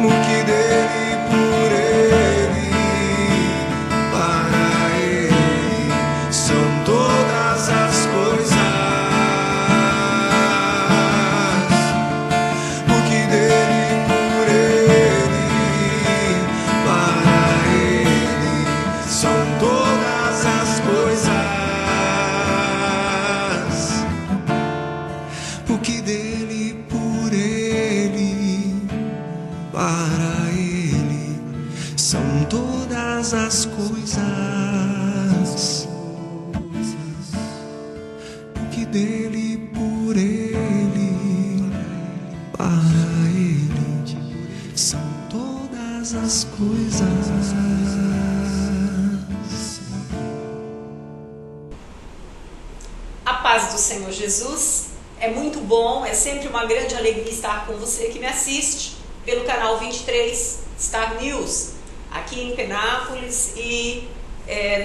o que dele, por ele, para ele são todas as coisas. O que dele, por ele, para ele são todas as coisas. O que dele, por ele, para ele são todas as coisas. O que dele, por ele, para ele são todas as coisas. A paz do Senhor Jesus. É muito bom, é sempre uma grande alegria estar com você que me assiste pelo canal 23 Star News, aqui em Penápolis e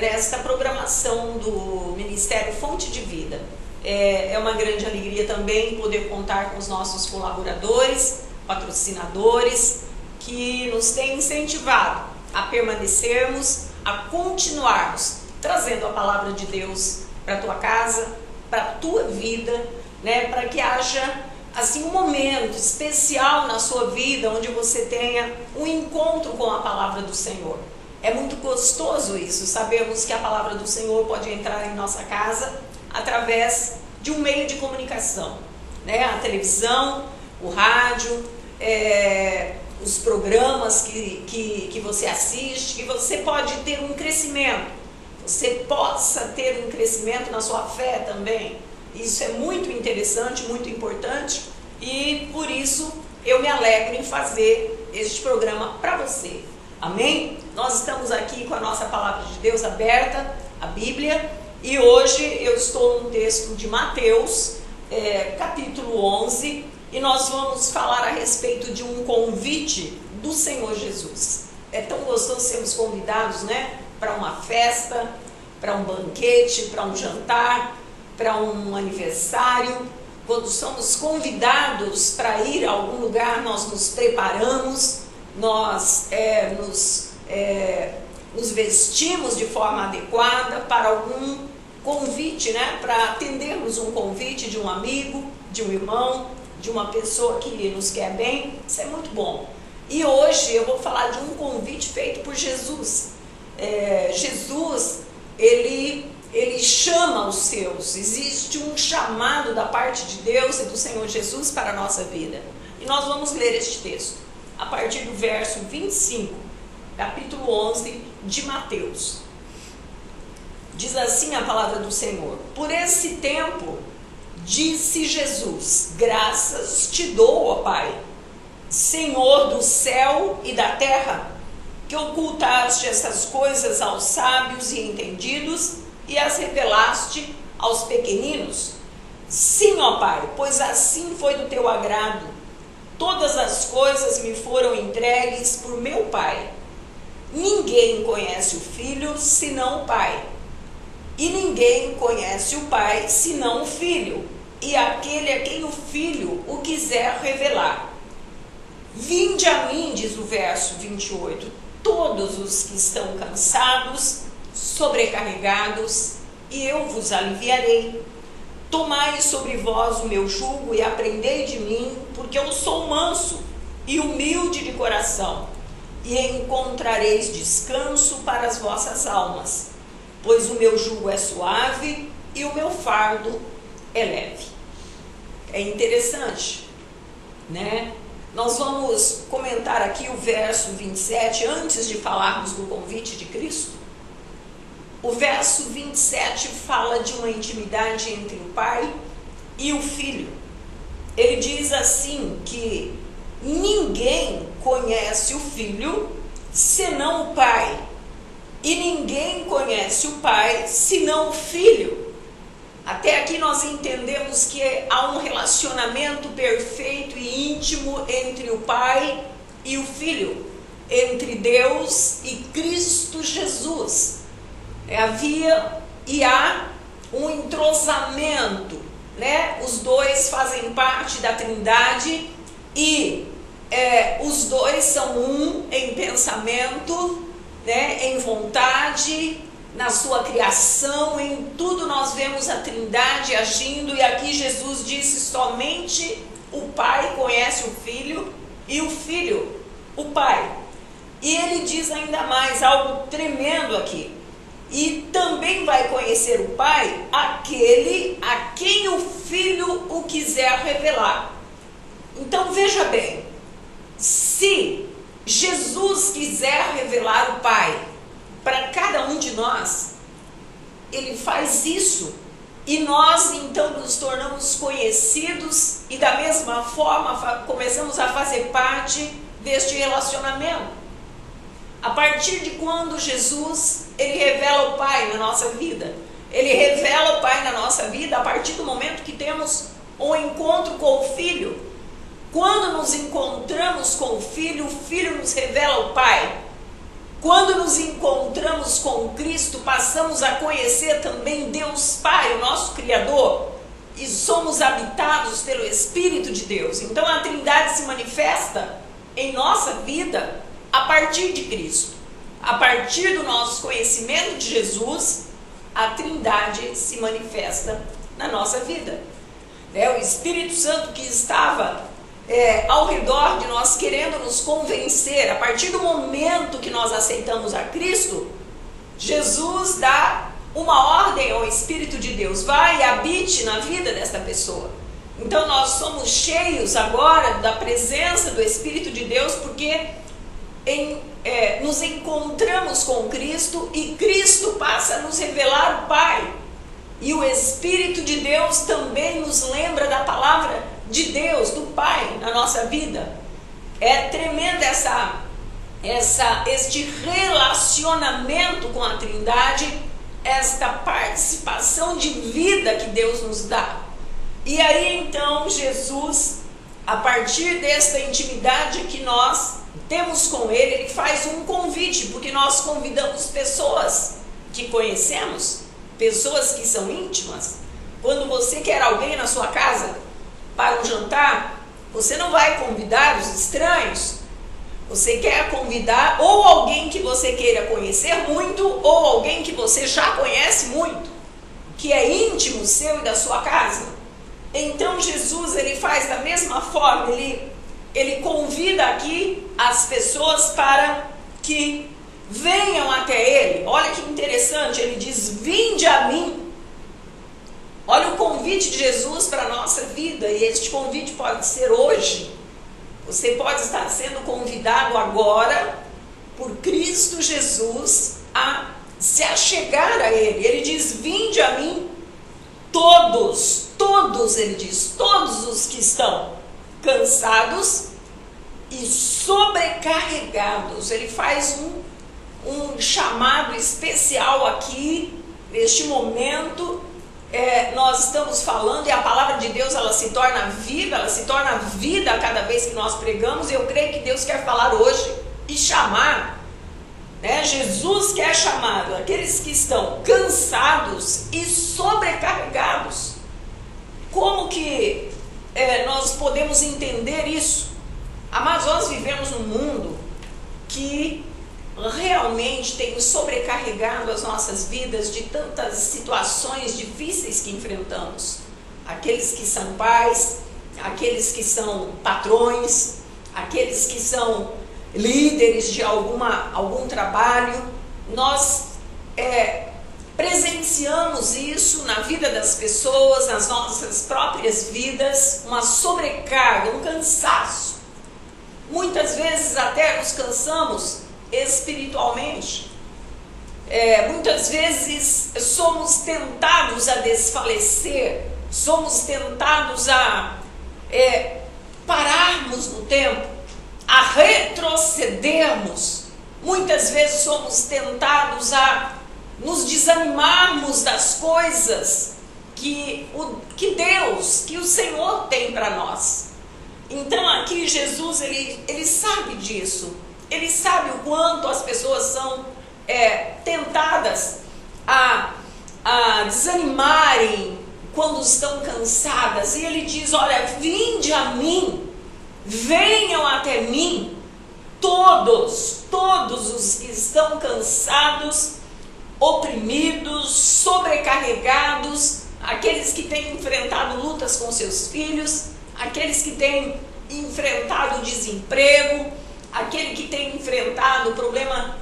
nesta programação do Ministério Fonte de Vida. É uma grande alegria também poder contar com os nossos colaboradores, patrocinadores, que nos têm incentivado a permanecermos, a continuarmos trazendo a palavra de Deus para a tua casa, para a tua vida, né, para que haja assim um momento especial na sua vida onde você tenha um encontro com a palavra do Senhor. É muito gostoso isso, sabemos que a palavra do Senhor pode entrar em nossa casa através de um meio de comunicação, né? A televisão, o rádio, os programas que você assiste, que você pode ter um crescimento, você possa ter um crescimento na sua fé também. Isso é muito interessante, muito importante, e por isso eu me alegro em fazer este programa para você. Amém? Nós estamos aqui com a nossa palavra de Deus aberta, a Bíblia, e hoje eu estou no texto de Mateus, capítulo 11, e nós vamos falar a respeito de um convite do Senhor Jesus. É tão gostoso sermos convidados, né, para uma festa, para um banquete, para um jantar, para um aniversário. Quando somos convidados para ir a algum lugar, nós nos preparamos, nós nos vestimos de forma adequada para algum convite, né? Para atendermos um convite de um amigo, de um irmão, de uma pessoa que nos quer bem. Isso é muito bom. E hoje eu vou falar de um convite feito por Jesus. Jesus, ele chama os seus. Existe um chamado da parte de Deus e do Senhor Jesus para a nossa vida. E nós vamos ler este texto a partir do verso 25, capítulo 11 de Mateus. Diz assim a palavra do Senhor: por esse tempo, disse Jesus, graças te dou, ó Pai, Senhor do céu e da terra, que ocultaste estas coisas aos sábios e entendidos e as revelaste aos pequeninos. Sim, ó Pai, pois assim foi do teu agrado. Todas as coisas me foram entregues por meu Pai. Ninguém conhece o Filho senão o Pai, e ninguém conhece o Pai senão o Filho, e aquele a quem o Filho o quiser revelar. Vinde a mim, diz o verso 28, todos os que estão cansados, sobrecarregados, e eu vos aliviarei. Tomai sobre vós o meu jugo e aprendei de mim, porque eu sou manso e humilde de coração, e encontrareis descanso para as vossas almas, pois o meu jugo é suave e o meu fardo é leve. É interessante, né? Nós vamos comentar aqui o verso 27, antes de falarmos do convite de Cristo. O verso 27 fala de uma intimidade entre o Pai e o Filho. Ele diz assim que ninguém conhece o Filho senão o Pai, e ninguém conhece o Pai senão o Filho. Até aqui nós entendemos que há um relacionamento perfeito e íntimo entre o Pai e o Filho, entre Deus e Cristo Jesus. Havia e há um entrosamento, né? Os dois fazem parte da Trindade e os dois são um em pensamento, né, em vontade, na sua criação, em tudo nós vemos a Trindade agindo. E aqui Jesus disse: somente o Pai conhece o Filho e o Filho o Pai. E ele diz ainda mais algo tremendo aqui: e também vai conhecer o Pai aquele a quem o Filho o quiser revelar. Então veja bem, se Jesus quiser revelar o Pai para cada um de nós, ele faz isso, e nós então nos tornamos conhecidos e da mesma forma começamos a fazer parte deste relacionamento. A partir de quando Jesus, ele revela o Pai na nossa vida, ele revela o Pai na nossa vida a partir do momento que temos um encontro com o Filho. Quando nos encontramos com o Filho nos revela o Pai. Quando nos encontramos com Cristo, passamos a conhecer também Deus Pai, o nosso Criador, e somos habitados pelo Espírito de Deus. Então a Trindade se manifesta em nossa vida a partir de Cristo. A partir do nosso conhecimento de Jesus, a Trindade se manifesta na nossa vida. O Espírito Santo que estava ao redor de nós, querendo nos convencer, a partir do momento que nós aceitamos a Cristo, Jesus dá uma ordem ao Espírito de Deus: vai e habite na vida desta pessoa. Então nós somos cheios agora da presença do Espírito de Deus, porque nos encontramos com Cristo e Cristo passa a nos revelar o Pai. E o Espírito de Deus também nos lembra da palavra de Deus, do Pai, na nossa vida. É tremendo este relacionamento com a Trindade, esta participação de vida que Deus nos dá. E aí então Jesus, a partir desta intimidade que nós temos com Ele, Ele faz um convite, porque nós convidamos pessoas que conhecemos, pessoas que são íntimas. Quando você quer alguém na sua casa para um jantar, você não vai convidar os estranhos. Você quer convidar ou alguém que você queira conhecer muito, ou alguém que você já conhece muito, que é íntimo seu e da sua casa. Então Jesus, ele faz da mesma forma, ele convida aqui as pessoas para que venham até ele. Olha que interessante, ele diz: vinde a mim. Olha o convite de Jesus para a nossa vida, e este convite pode ser hoje. Você pode estar sendo convidado agora por Cristo Jesus a se achegar a Ele. Ele diz: vinde a mim todos, ele diz, todos os que estão cansados e sobrecarregados. Ele faz um chamado especial aqui, neste momento. Nós estamos falando, e a palavra de Deus, ela se torna viva, a cada vez que nós pregamos. E eu creio que Deus quer falar hoje e chamar, Jesus quer chamar aqueles que estão cansados e sobrecarregados. Como que nós podemos entender isso? Mas nós vivemos num mundo que realmente tem sobrecarregado as nossas vidas de tantas situações difíceis que enfrentamos. Aqueles que são pais, aqueles que são patrões, aqueles que são líderes de algum trabalho. Nós presenciamos isso na vida das pessoas, nas nossas próprias vidas, uma sobrecarga, um cansaço. Muitas vezes até nos cansamos espiritualmente. Muitas vezes somos tentados a desfalecer, somos tentados a pararmos no tempo, a retrocedermos. Muitas vezes somos tentados a nos desanimarmos das coisas que Deus, que o Senhor tem para nós. Então aqui Jesus, ele sabe disso. Ele sabe o quanto as pessoas são tentadas a desanimarem quando estão cansadas. E ele diz: olha, vinde a mim, venham até mim todos os que estão cansados, oprimidos, sobrecarregados, aqueles que têm enfrentado lutas com seus filhos, aqueles que têm enfrentado desemprego, aquele que tem enfrentado problema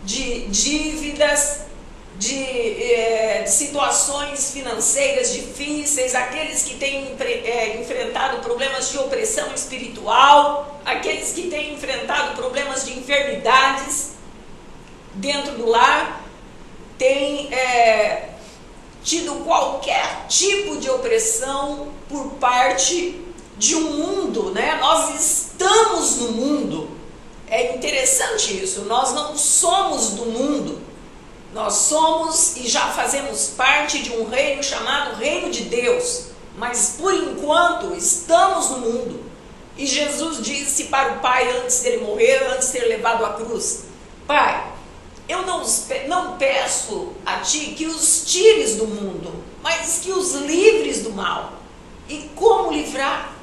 de dívidas, de situações financeiras difíceis, aqueles que têm enfrentado problemas de opressão espiritual, aqueles que têm enfrentado problemas de enfermidades dentro do lar, têm tido qualquer tipo de opressão por parte de um mundo, né? Nós estamos no mundo. É interessante isso, nós não somos do mundo. Nós somos e já fazemos parte de um reino chamado Reino de Deus, mas por enquanto estamos no mundo. E Jesus disse para o Pai antes dele morrer, antes de ter levado a cruz: Pai, eu não peço a Ti que os tires do mundo, mas que os livres do mal. E como livrar?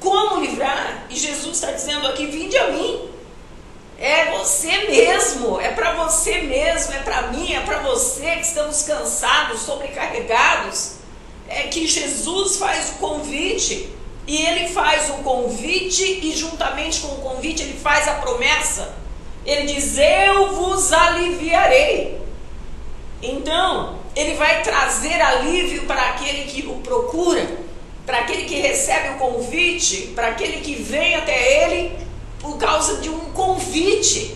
Como livrar? E Jesus está dizendo aqui: vinde a mim. É você mesmo, é para você mesmo, é para mim, é para você que estamos cansados, sobrecarregados. É que Jesus faz o convite, e Ele faz o convite, e juntamente com o convite Ele faz a promessa. Ele diz: eu vos aliviarei. Então, Ele vai trazer alívio para aquele que o procura, para aquele que recebe o convite, para aquele que vem até Ele por causa de um convite,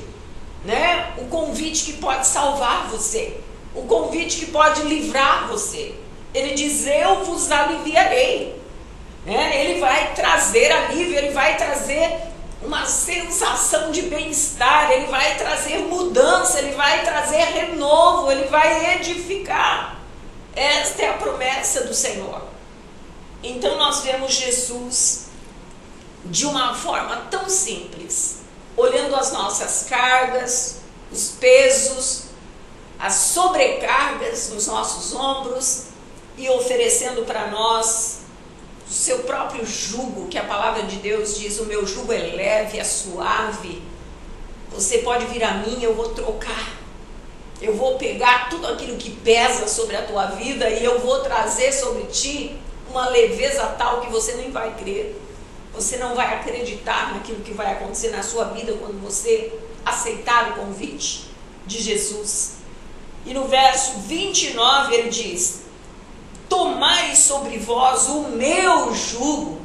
né? O convite que pode salvar você, o convite que pode livrar você. Ele diz: eu vos aliviarei, né? Ele vai trazer alívio, Ele vai trazer uma sensação de bem-estar, Ele vai trazer mudança, Ele vai trazer renovo, Ele vai edificar. Esta é a promessa do Senhor. Então nós vemos Jesus de uma forma tão simples, olhando as nossas cargas, os pesos, as sobrecargas nos nossos ombros e oferecendo para nós o seu próprio jugo, que a palavra de Deus diz: o meu jugo é leve, é suave. Você pode vir a mim, eu vou trocar. Eu vou pegar tudo aquilo que pesa sobre a tua vida e eu vou trazer sobre ti uma leveza tal que você nem vai crer. Você não vai acreditar naquilo que vai acontecer na sua vida quando você aceitar o convite de Jesus. E no verso 29 ele diz: tomai sobre vós o meu jugo,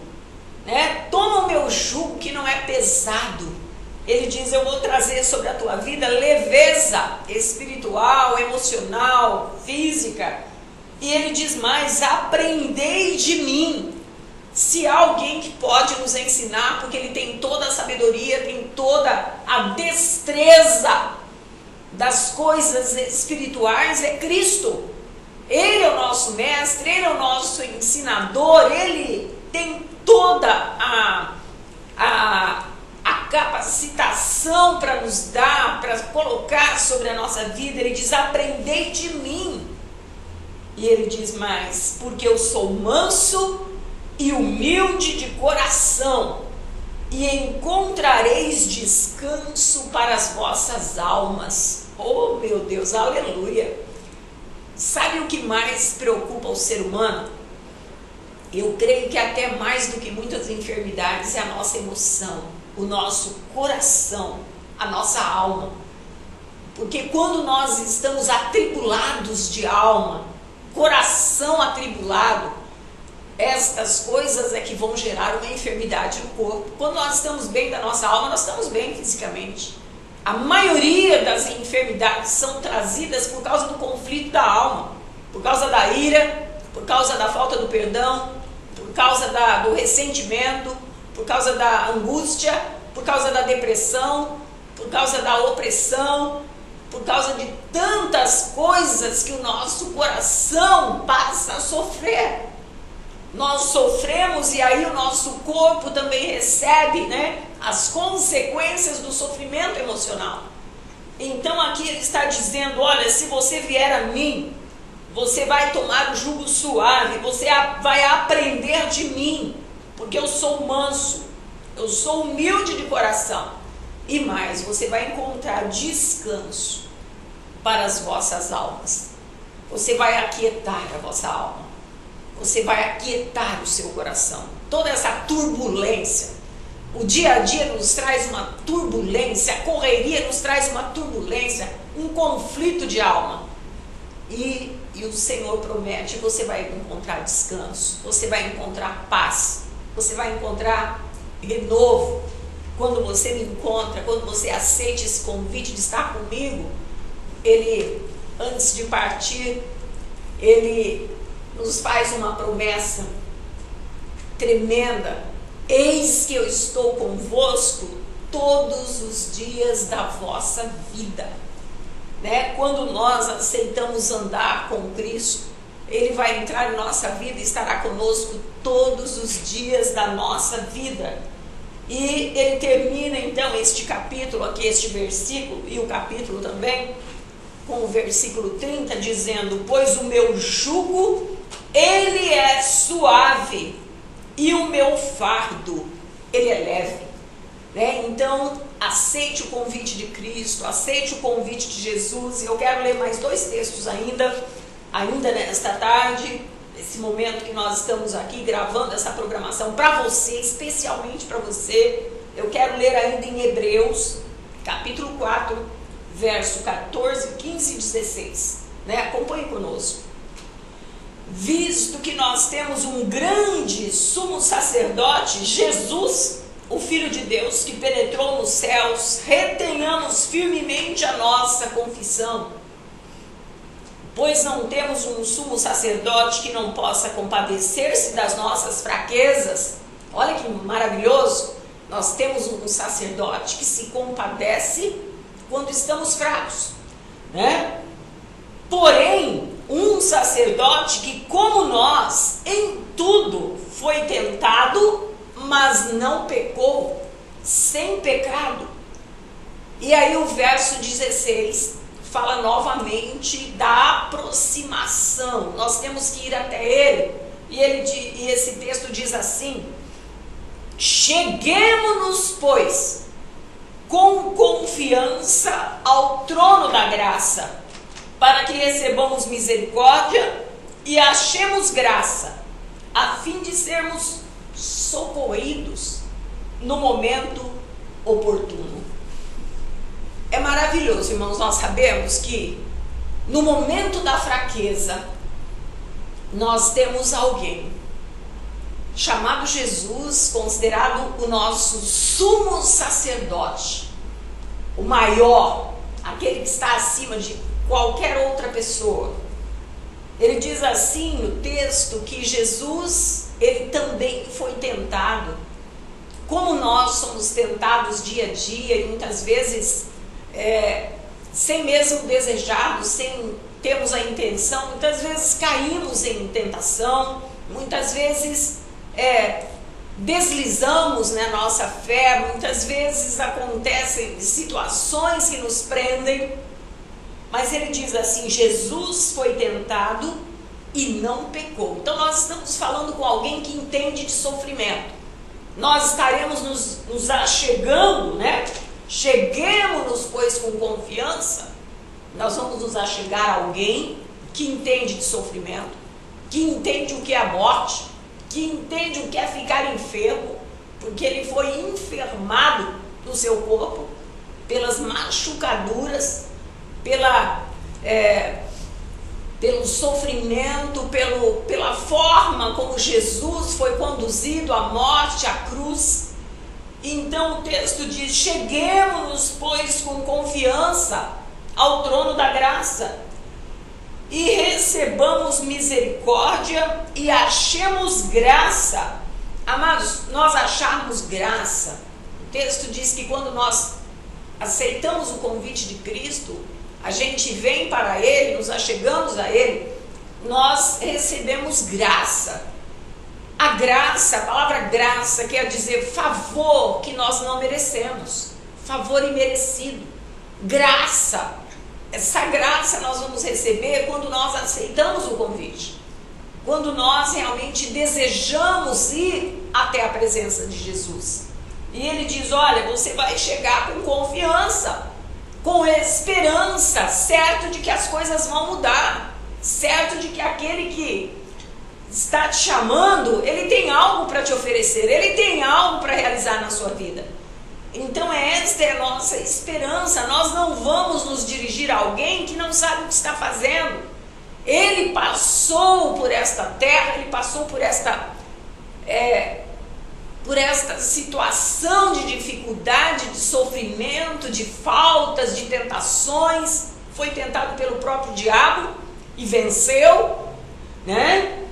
né? Toma o meu jugo que não é pesado. Ele diz: eu vou trazer sobre a tua vida leveza espiritual, emocional, física. E ele diz mais: aprendei de mim. Se há alguém que pode nos ensinar, porque ele tem toda a sabedoria, tem toda a destreza das coisas espirituais, é Cristo. Ele é o nosso mestre, Ele é o nosso ensinador, Ele tem toda a capacitação para nos dar, para colocar sobre a nossa vida. Ele diz: aprendei de mim. E ele diz mais: porque eu sou manso e humilde de coração, e encontrareis descanso para as vossas almas. Oh meu Deus, aleluia! Sabe o que mais preocupa o ser humano? Eu creio que até mais do que muitas enfermidades é a nossa emoção, o nosso coração, a nossa alma. Porque quando nós estamos atribulados de alma, coração atribulado, estas coisas é que vão gerar uma enfermidade no corpo. Quando nós estamos bem da nossa alma, nós estamos bem fisicamente. A maioria das enfermidades são trazidas por causa do conflito da alma, por causa da ira, por causa da falta do perdão, por causa do ressentimento, por causa da angústia, por causa da depressão, por causa da opressão, por causa de tantas coisas que o nosso coração passa a sofrer. Nós sofremos e aí o nosso corpo também recebe, né, as consequências do sofrimento emocional. Então aqui ele está dizendo: olha, se você vier a mim, você vai tomar o jugo suave, você vai aprender de mim, porque eu sou manso, eu sou humilde de coração. E mais, você vai encontrar descanso para as vossas almas. Você vai aquietar a vossa alma. Você vai aquietar o seu coração. Toda essa turbulência. O dia a dia nos traz uma turbulência, a correria nos traz uma turbulência, um conflito de alma. E o Senhor promete, você vai encontrar descanso, você vai encontrar paz, você vai encontrar renovo. Quando você me encontra, quando você aceita esse convite de estar comigo, Ele, antes de partir, Ele nos faz uma promessa tremenda. Eis que eu estou convosco todos os dias da vossa vida. Né? Quando nós aceitamos andar com Cristo, Ele vai entrar em nossa vida e estará conosco todos os dias da nossa vida. E ele termina então este capítulo aqui, este versículo e o capítulo também, com o versículo 30, dizendo: pois o meu jugo, ele é suave, e o meu fardo, ele é leve. Né? Então, aceite o convite de Cristo, aceite o convite de Jesus. Eu quero ler mais 2 textos ainda nesta tarde, nesse momento que nós estamos aqui gravando essa programação para você, especialmente para você. Eu quero ler ainda em Hebreus, capítulo 4, verso 14, 15 e 16. Né? Acompanhe conosco. Visto que nós temos um grande sumo sacerdote, Jesus, o Filho de Deus, que penetrou nos céus, retenhamos firmemente a nossa confissão. Pois não temos um sumo sacerdote que não possa compadecer-se das nossas fraquezas. Olha que maravilhoso! Nós temos um sacerdote que se compadece quando estamos fracos, né? Porém, um sacerdote que, como nós, em tudo foi tentado, mas não pecou, sem pecado. E aí o verso 16 fala novamente da aproximação. Nós temos que ir até Ele. E esse texto diz assim: cheguemo-nos, pois, com confiança ao trono da graça, para que recebamos misericórdia e achemos graça, a fim de sermos socorridos no momento oportuno. É maravilhoso, irmãos, nós sabemos que no momento da fraqueza, nós temos alguém chamado Jesus, considerado o nosso sumo sacerdote, o maior, aquele que está acima de qualquer outra pessoa. Ele diz assim no texto que Jesus, ele também foi tentado, como nós somos tentados dia a dia, e muitas vezes sem mesmo desejarmos, sem termos a intenção. Muitas vezes caímos em tentação, muitas vezes deslizamos na nossa fé, muitas vezes acontecem situações que nos prendem. Mas ele diz assim: Jesus foi tentado e não pecou. Então nós estamos falando com alguém que entende de sofrimento. Nós estaremos nos achegando, né? Cheguemos-nos, pois, com confiança. Nós vamos nos achegar a alguém que entende de sofrimento, que entende o que é a morte, que entende o que é ficar enfermo, porque ele foi enfermado no seu corpo pelas machucaduras, pelo sofrimento, pela forma como Jesus foi conduzido à morte, à cruz. Então o texto diz: cheguemos-nos, pois, com confiança ao trono da graça e recebamos misericórdia e achemos graça. Amados, nós acharmos graça, o texto diz que quando nós aceitamos o convite de Cristo, a gente vem para Ele, nos achegamos a Ele, nós recebemos graça. A graça, a palavra graça quer dizer favor que nós não merecemos, favor imerecido, graça. Essa graça nós vamos receber quando nós aceitamos o convite, quando nós realmente desejamos ir até a presença de Jesus. E ele diz, olha, você vai chegar com confiança, com esperança, certo de que as coisas vão mudar, certo de que aquele que está te chamando, ele tem algo para te oferecer, ele tem algo para realizar na sua vida. Então esta é a nossa esperança. Nós não vamos nos dirigir a alguém que não sabe o que está fazendo. Ele passou por esta terra, ele passou por esta situação de dificuldade, de sofrimento, de faltas, de tentações. Foi tentado pelo próprio diabo e venceu, né?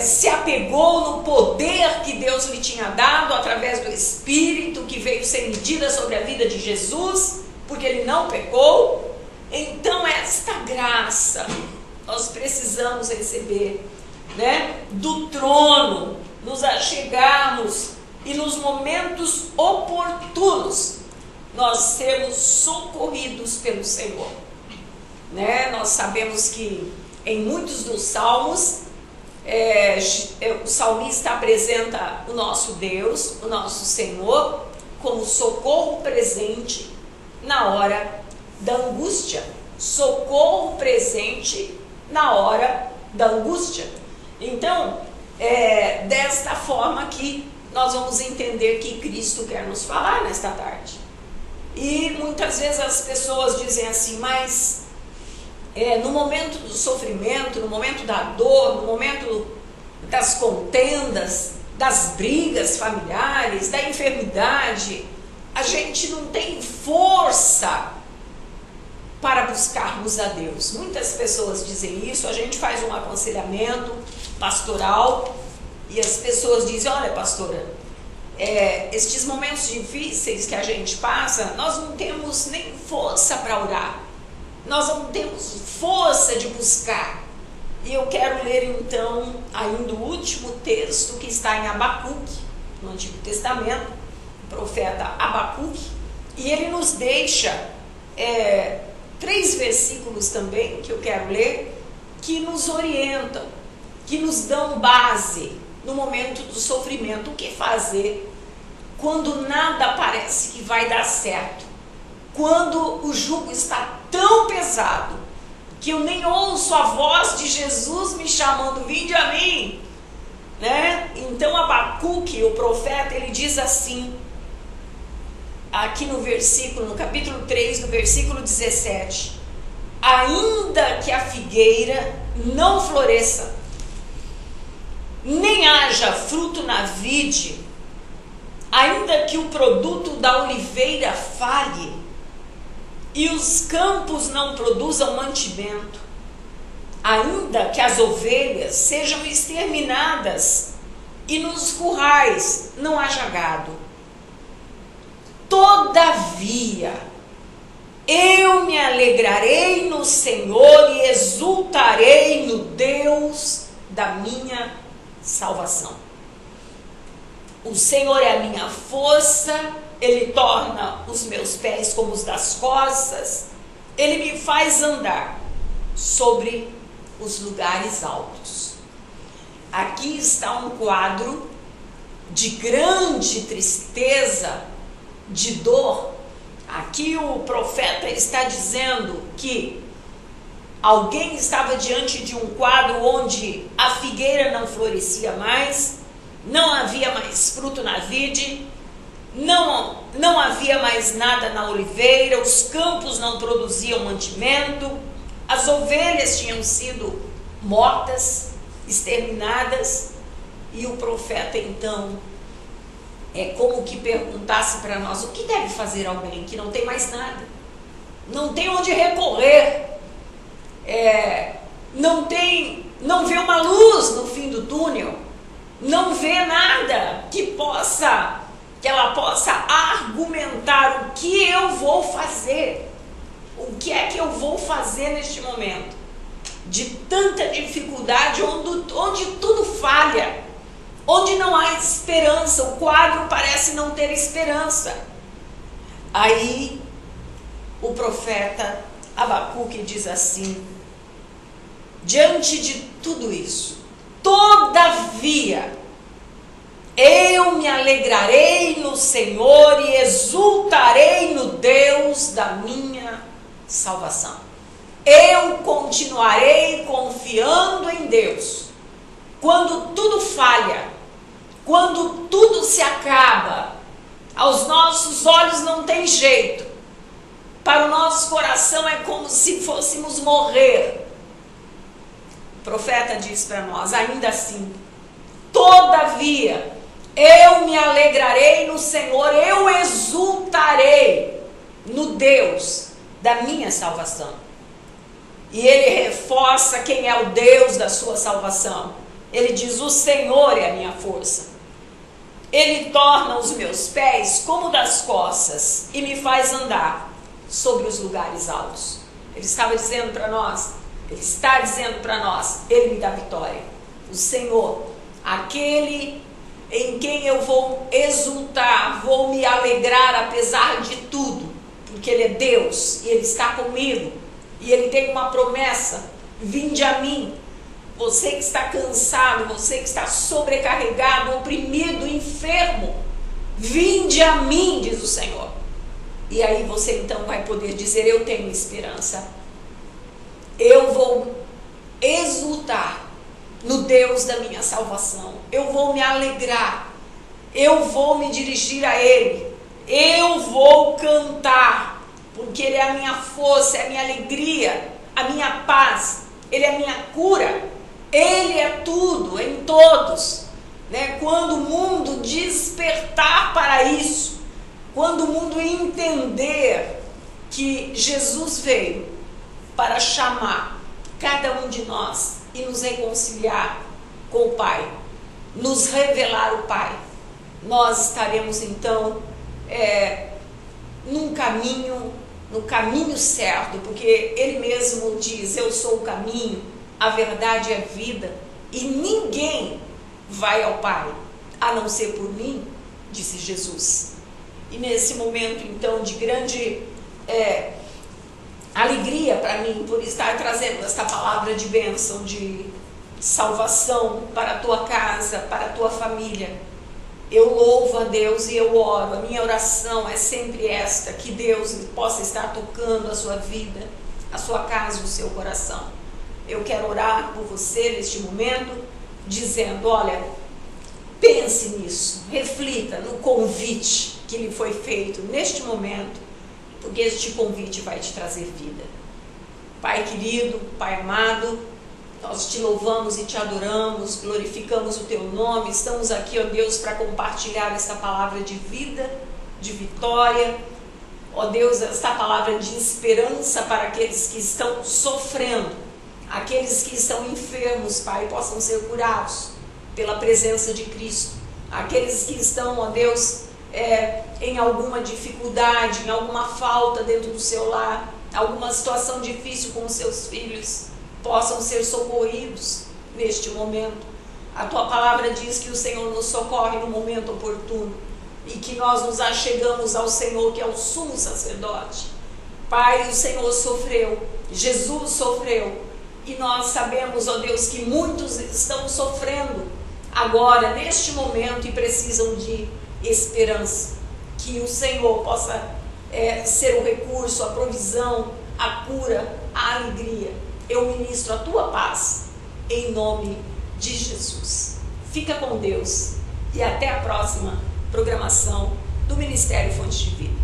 Se apegou no poder que Deus lhe tinha dado através do Espírito que veio ser medida sobre a vida de Jesus, porque ele não pecou. Então esta graça nós precisamos receber, né? Do trono, nos achegarmos e nos momentos oportunos nós sermos socorridos pelo Senhor, né? Nós sabemos que em muitos dos salmos o salmista apresenta o nosso Deus, o nosso Senhor, como socorro presente na hora da angústia. Socorro presente na hora da angústia. Então, desta forma que nós vamos entender que Cristo quer nos falar nesta tarde. E muitas vezes as pessoas dizem assim, mas no momento do sofrimento, no momento da dor, no momento das contendas, das brigas familiares, da enfermidade, a gente não tem força para buscarmos a Deus. Muitas pessoas dizem isso. A gente faz um aconselhamento pastoral e as pessoas dizem, olha, pastora, estes momentos difíceis que a gente passa, nós não temos nem força para orar, nós não temos força de buscar. E eu quero ler então ainda o último texto que está em Abacuque, no Antigo Testamento, o profeta Abacuque, e ele nos deixa 3 versículos também que eu quero ler, que nos orientam, que nos dão base no momento do sofrimento. O que fazer quando nada parece que vai dar certo? Quando o jugo está tão pesado que eu nem ouço a voz de Jesus me chamando, vinde a mim, né? Então Abacuque, o profeta, ele diz assim, aqui no capítulo 3, no versículo 17, ainda que a figueira não floresça, nem haja fruto na vide, ainda que o produto da oliveira falhe, e os campos não produzam mantimento, ainda que as ovelhas sejam exterminadas, e nos currais não haja gado, todavia eu me alegrarei no Senhor e exultarei no Deus da minha salvação. O Senhor é a minha força, Ele torna os meus pés como os das corças, Ele me faz andar sobre os lugares altos. Aqui está um quadro de grande tristeza, de dor. Aqui o profeta está dizendo que alguém estava diante de um quadro onde a figueira não florescia mais, não havia mais fruto na vide, não havia mais nada na oliveira, os campos não produziam mantimento, as ovelhas tinham sido mortas, exterminadas, e o profeta então é como que perguntasse para nós, o que deve fazer alguém que não tem mais nada, não tem onde recorrer, não vê uma luz no fim do túnel, não vê nada que ela possa argumentar o que eu vou fazer, o que é que eu vou fazer neste momento de tanta dificuldade, onde tudo falha, onde não há esperança, o quadro parece não ter esperança. Aí o profeta Abacuque diz assim, diante de tudo isso, todavia Eu me alegrarei no Senhor e exultarei no Deus da minha salvação. Eu continuarei confiando em Deus. Quando tudo falha, quando tudo se acaba, aos nossos olhos não tem jeito, para o nosso coração é como se fôssemos morrer. O profeta diz para nós, ainda assim, todavia, eu me alegrarei no Senhor, eu exultarei no Deus da minha salvação. E ele reforça quem é o Deus da sua salvação. Ele diz, o Senhor é a minha força. Ele torna os meus pés como das costas e me faz andar sobre os lugares altos. Ele estava dizendo para nós, ele está dizendo para nós, ele me dá vitória. O Senhor, aquele em quem eu vou exultar, vou me alegrar apesar de tudo, porque ele é Deus e ele está comigo. E ele tem uma promessa, vinde a mim. Você que está cansado, você que está sobrecarregado, oprimido, enfermo, vinde a mim, diz o Senhor. E aí você então vai poder dizer, eu tenho esperança. Eu vou exultar no Deus da minha salvação. Eu vou me alegrar. Eu vou me dirigir a Ele. Eu vou cantar, porque Ele é a minha força, é a minha alegria, a minha paz. Ele é a minha cura. Ele é tudo em todos, né? Quando o mundo despertar para isso, quando o mundo entender que Jesus veio para chamar cada um de nós e nos reconciliar com o Pai, nos revelar o Pai, nós estaremos então no caminho certo, porque Ele mesmo diz, eu sou o caminho, a verdade é a vida, e ninguém vai ao Pai, a não ser por mim, disse Jesus. E nesse momento, então, de grande alegria para mim, por estar trazendo esta palavra de bênção, de salvação para a tua casa, para a tua família, eu louvo a Deus e eu oro. A minha oração é sempre esta, que Deus possa estar tocando a sua vida, a sua casa, o seu coração. Eu quero orar por você neste momento, dizendo, olha, pense nisso, reflita no convite que lhe foi feito neste momento, porque este convite vai te trazer vida. Pai querido, Pai amado, nós te louvamos e te adoramos, glorificamos o teu nome, estamos aqui, ó Deus, para compartilhar esta palavra de vida, de vitória, ó Deus, esta palavra de esperança para aqueles que estão sofrendo, aqueles que estão enfermos, Pai, possam ser curados pela presença de Cristo. Aqueles que estão, ó Deus, em alguma dificuldade, em alguma falta dentro do seu lar, alguma situação difícil com os seus filhos, possam ser socorridos neste momento. A tua palavra diz que o Senhor nos socorre no momento oportuno e que nós nos achegamos ao Senhor, que é o sumo sacerdote. Pai, o Senhor sofreu, Jesus sofreu, e nós sabemos, ó Deus, que muitos estão sofrendo agora, neste momento, e precisam de esperança. Que o Senhor possa ser o recurso, a provisão, a cura, a alegria. Eu ministro a tua paz, em nome de Jesus. Fica com Deus e até a próxima programação do Ministério Fonte de Vida.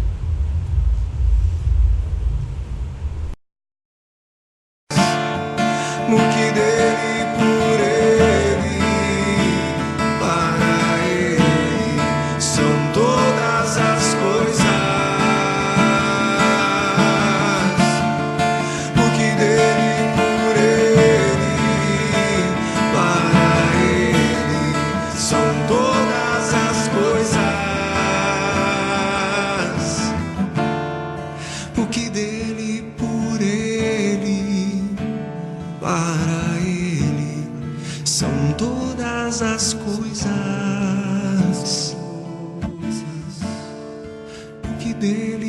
No que dele, por ele, para ele, são todas as coisas. No que dele, por ele, para ele, são todas as coisas. Porque dele, por ele, para ele são todas as coisas. Que dele